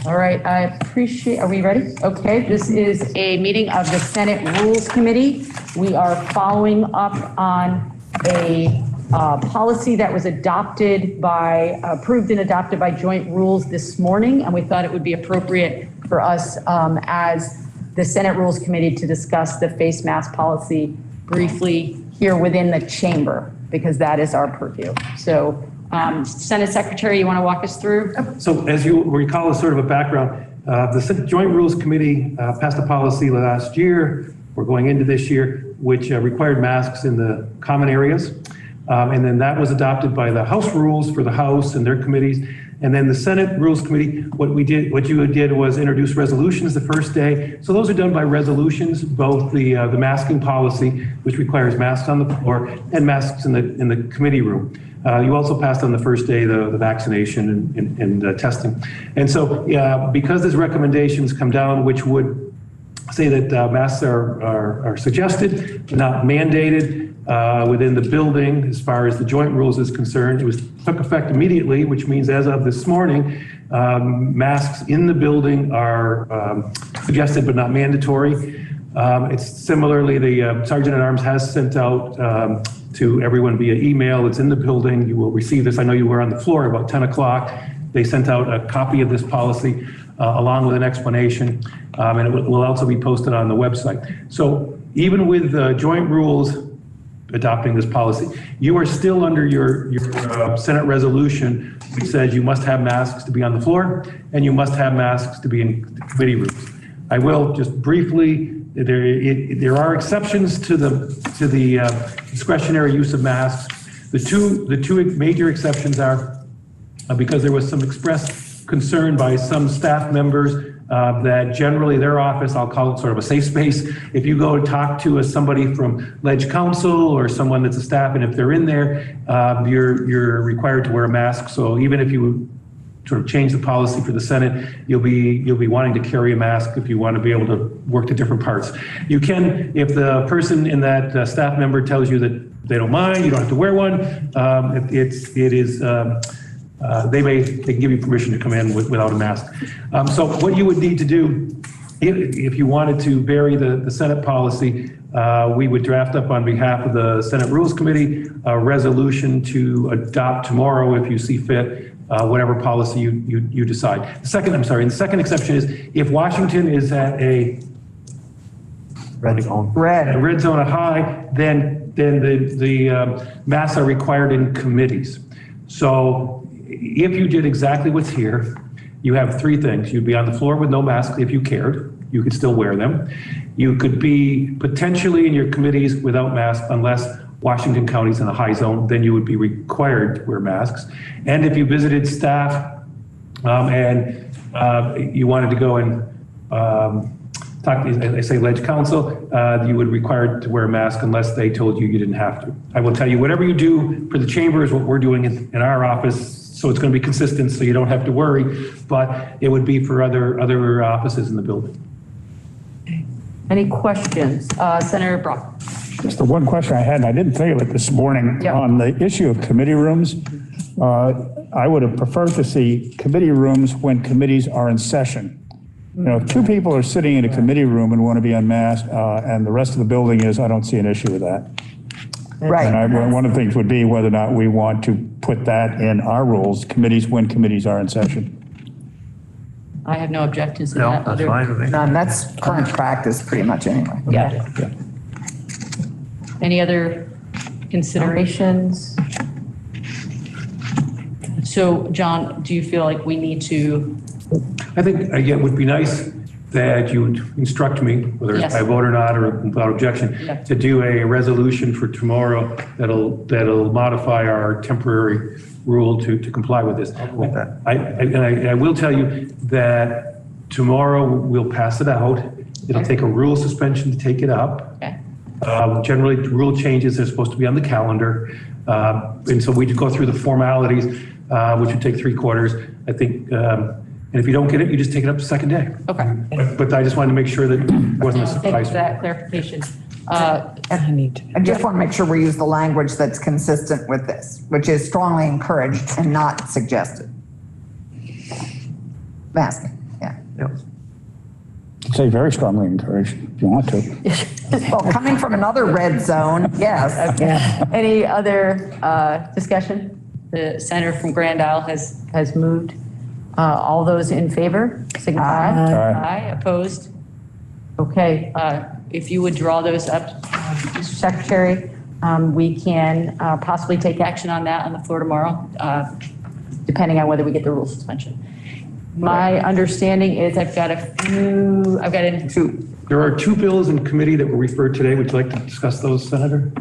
All right, I appreciate, are we ready? Okay, this is a meeting of the Senate Rules Committee. We are following up on a policy that was approved and adopted by joint rules this morning, and we thought it would be appropriate for us as the Senate Rules Committee to discuss the face mask policy briefly here within the chamber, because that is our purview. So Senate Secretary, you want to walk us through? So as you recall, as sort of a background, the Joint Rules Committee passed a policy last year, or going into this year, which required masks in the common areas. And then that was adopted by the House Rules for the House and their committees. And then the Senate Rules Committee, what you did was introduce resolutions the first day. So those are done by resolutions, both the masking policy, which requires masks on the floor, and masks in the committee room. You also passed on the first day the vaccination and testing. And so because these recommendations come down, which would say that masks are suggested, but not mandated within the building as far as the joint rules is concerned, it took effect immediately, which means as of this morning, masks in the building are suggested but not mandatory. It's similarly, the Sergeant at Arms has sent out to everyone via email. It's in the building. You will receive this. I know you were on the floor about 10 o'clock. They sent out a copy of this policy along with an explanation, and it will also be posted on the website. So even with joint rules adopting this policy, you are still under your Senate resolution, which says you must have masks to be on the floor and you must have masks to be in committee rooms. I will just briefly, there are exceptions to the discretionary use of masks. The two major exceptions are because there was some expressed concern by some staff members that generally their office, I'll call it sort of a safe space. If you go and talk to somebody from Ledge Council or someone that's a staff, and if they're in there, you're required to wear a mask. So even if you sort of change the policy for the Senate, you'll be wanting to carry a mask if you want to be able to work to different parts. You can, if the person in that staff member tells you that they don't mind, you don't have to wear one. They can give you permission to come in without a mask. So what you would need to do, if you wanted to vary the Senate policy, we would draft up on behalf of the Senate Rules Committee a resolution to adopt tomorrow, if you see fit, whatever policy you decide. The second exception is if Washington is at a red zone, a high, then the masks are required in committees. So if you did exactly what's here, you have three things. You'd be on the floor with no mask if you cared. You could still wear them. You could be potentially in your committees without masks unless Washington County's in a high zone, then you would be required to wear masks. And if you visited staff and you wanted to go and talk to, I say Ledge Council, you would be required to wear a mask unless they told you you didn't have to. I will tell you, whatever you do for the chamber is what we're doing in our office. So it's going to be consistent, so you don't have to worry, but it would be for other offices in the building. Any questions? Senator Brock. Just the one question I had, and I didn't think of it this morning, on the issue of committee rooms. I would have preferred to see committee rooms when committees are in session. You know, if two people are sitting in a committee room and want to be unmasked, and the rest of the building is, I don't see an issue with that. Right. And one of the things would be whether or not we want to put that in our rules, committees when committees are in session. I have no objections to that. That's fine with me. None, that's current practice pretty much anyway. Yeah. Any other considerations? So, John, do you feel like we need to? I think, again, it would be nice that you would instruct me, whether it's by vote or not, or without objection, to do a resolution for tomorrow that'll modify our temporary rule to comply with this. With that. I will tell you that tomorrow we'll pass it out. It'll take a rule suspension to take it up. Okay. Generally, rule changes are supposed to be on the calendar. And so we go through the formalities, which would take 3/4. I think, and if you don't get it, you just take it up the second day. Okay. But I just wanted to make sure that it wasn't a Thanks surprise. for that clarification. I just want to make sure we use the language that's consistent with this, which is strongly encouraged and not suggested. Masking. Say very strongly encourage if you want to. Well, coming from another red zone, yes. Any other discussion? The senator from Grand Isle has moved. All those in favor, signify. Aye. Opposed? Okay, if you would draw those up, Mr. Secretary, we can possibly take action on that on the floor tomorrow, depending on whether we get the rule suspension. My understanding is I've got two. There are two bills in committee that were referred today. Would you like to discuss those, Senator?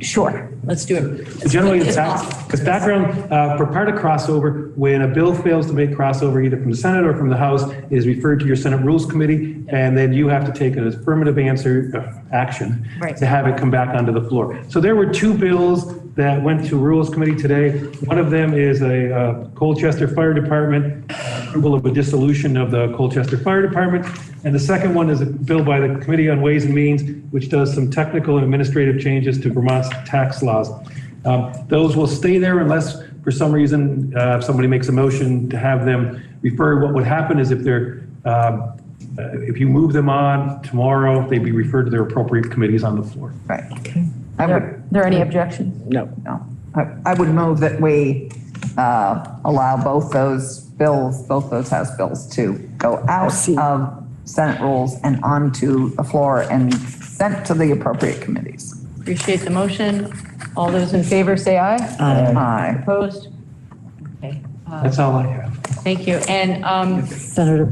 Sure, let's do it. Generally, it's background, for part of crossover, when a bill fails to make crossover either from the Senate or from the House, it is referred to your Senate Rules Committee, and then you have to take an affirmative action to have it come back onto the floor. So there were two bills that went to Rules Committee today. One of them is a Colchester Fire Department, approval of a dissolution of the Colchester Fire Department. And the second one is a bill by the Committee on Ways and Means, which does some technical and administrative changes to Vermont's tax laws. Those will stay there unless for some reason somebody makes a motion to have them referred. What would happen is if you move them on tomorrow, they'd be referred to their appropriate committees on the floor. Right. Are there any objections? No. I would move that we allow both those House bills to go out of Senate rules and onto the floor and sent to the appropriate committees. Appreciate the motion. All those in favor say aye. Aye. Opposed? Okay. That's all I have. Thank you. And Senator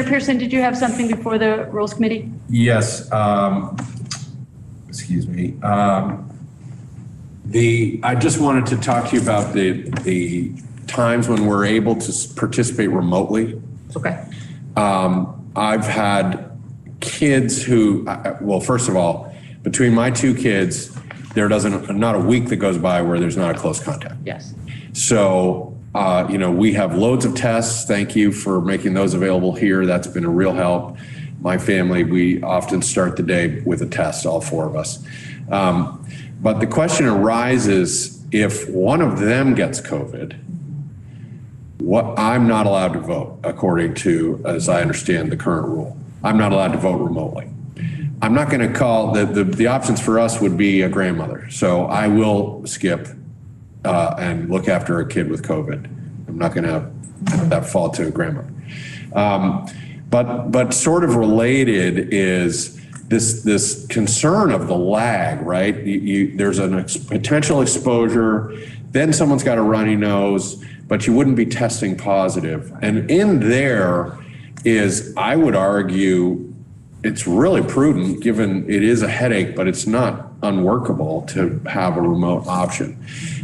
Pearson, did you have something before the Rules Committee? Yes. Excuse me. I just wanted to talk to you about the times when we're able to participate remotely. Okay. I've had kids who, well, first of all, between my two kids, not a week that goes by where there's not a close contact. Yes. So, we have loads of tests. Thank you for making those available here. That's been a real help. My family, we often start the day with a test, all four of us. But the question arises, if one of them gets COVID, I'm not allowed to vote according to, as I understand the current rule. I'm not allowed to vote remotely. I'm not going to call, the options for us would be a grandmother. So I will skip and look after a kid with COVID. I'm not going to have that fall to a grandmother. But sort of related is this concern of the lag, right? There's a potential exposure, then someone's got a runny nose, but you wouldn't be testing positive. And in there is, I would argue, it's really prudent given it is a headache, but it's not unworkable to have a remote option.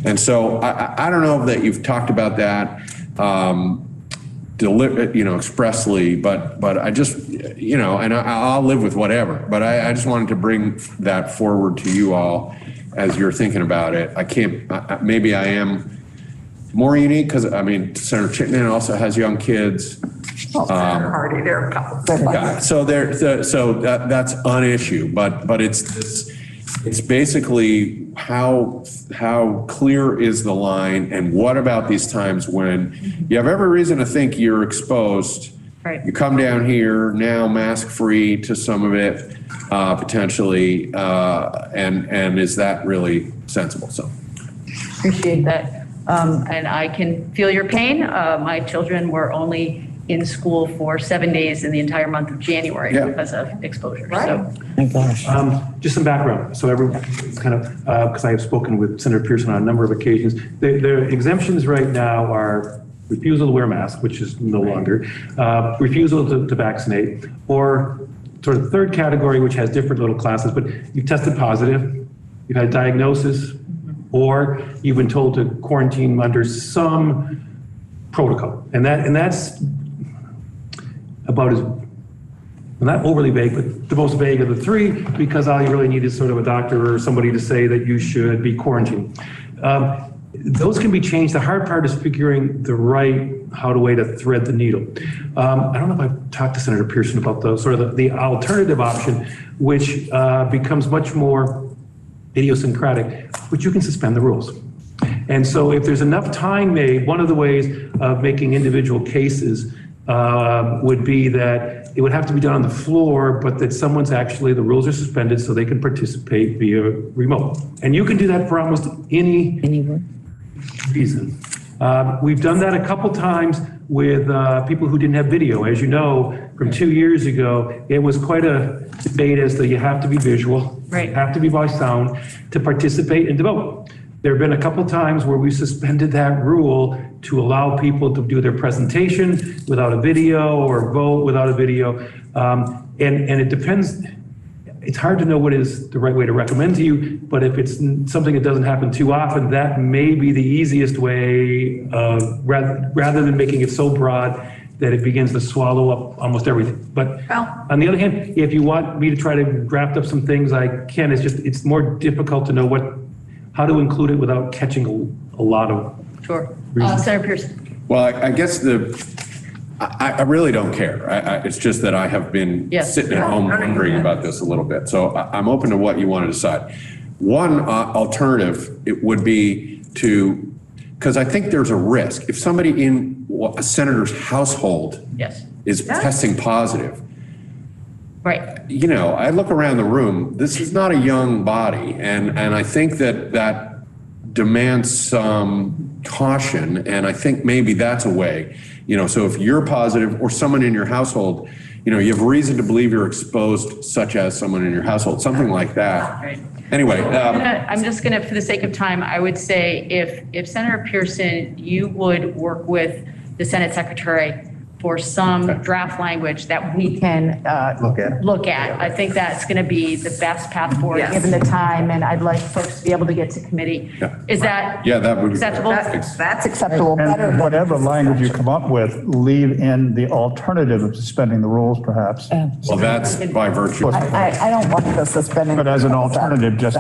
And so I don't know that you've talked about that expressly, but I just, and I'll live with whatever, but I just wanted to bring that forward to you all as you're thinking about it. Maybe I am more unique because, Senator Chittenden also has young kids. Senator Hardy, there are a couple. So that's an issue, but it's basically how clear is the line, and what about these times when you have every reason to think you're exposed. Right. You come down here now, mask free to some of it, potentially, and is that really sensible? So Appreciate that. And I can feel your pain. My children were only in school for 7 days in the entire month of January because of exposure. Right. So, My gosh. Just some background. So everyone kind of, because I have spoken with Senator Pearson on a number of occasions, the exemptions right now are refusal to wear a mask, which is no longer, refusal to vaccinate, or sort of the third category, which has different little classes, but you've tested positive, you've had diagnosis, or you've been told to quarantine under some protocol. And that's about as, not overly vague, but the most vague of the three, because all you really need is sort of a doctor or somebody to say that you should be quarantined. Those can be changed. The hard part is figuring the right way to thread the needle. I don't know if I've talked to Senator Pearson about the sort of the alternative option, which becomes much more idiosyncratic, which you can suspend the rules. And so if there's enough time made, one of the ways of making individual cases would be that it would have to be done on the floor, but that someone's actually, the rules are suspended so they can participate via remote. And you can do that for almost any reason. We've done that a couple times with people who didn't have video. As you know, from 2 years ago, it was quite a debate as to you have to be visual. Right. You have to be by sound to participate and to vote. There have been a couple times where we suspended that rule to allow people to do their presentation without a video or vote without a video. And it depends. It's hard to know what is the right way to recommend to you, but if it's something that doesn't happen too often, that may be the easiest way, rather than making it so broad that it begins to swallow up almost everything. But on the other hand, if you want me to try to draft up some things, I can. It's more difficult to know how to include it without catching a lot of. Sure. Senator Pearson. Well, I guess I really don't care. It's just that I have been Yes. sitting at home wondering about this a little bit. So I'm open to what you want to decide. One alternative, it would be because I think there's a risk. If somebody in a senator's household Yes. is testing positive, Right. I look around the room, this is not a young body. And I think that demands some caution. And I think maybe that's a way, so if you're positive or someone in your household, you have reason to believe you're exposed, such as someone in your household, something like that. Right. Anyway. I'm just going to, for the sake of time, I would say if Senator Pearson, you would work with the Senate Secretary for some draft language that we can look at. I think that's going to be the best path forward, Yes. given the time, and I'd like folks to be able to get to committee. Yeah. Is that That would be acceptable? That's acceptable. Better And than- whatever language you come up with, leave in the alternative of suspending the rules, perhaps. Well, that's by virtue. I don't want the suspending. But as an alternative, just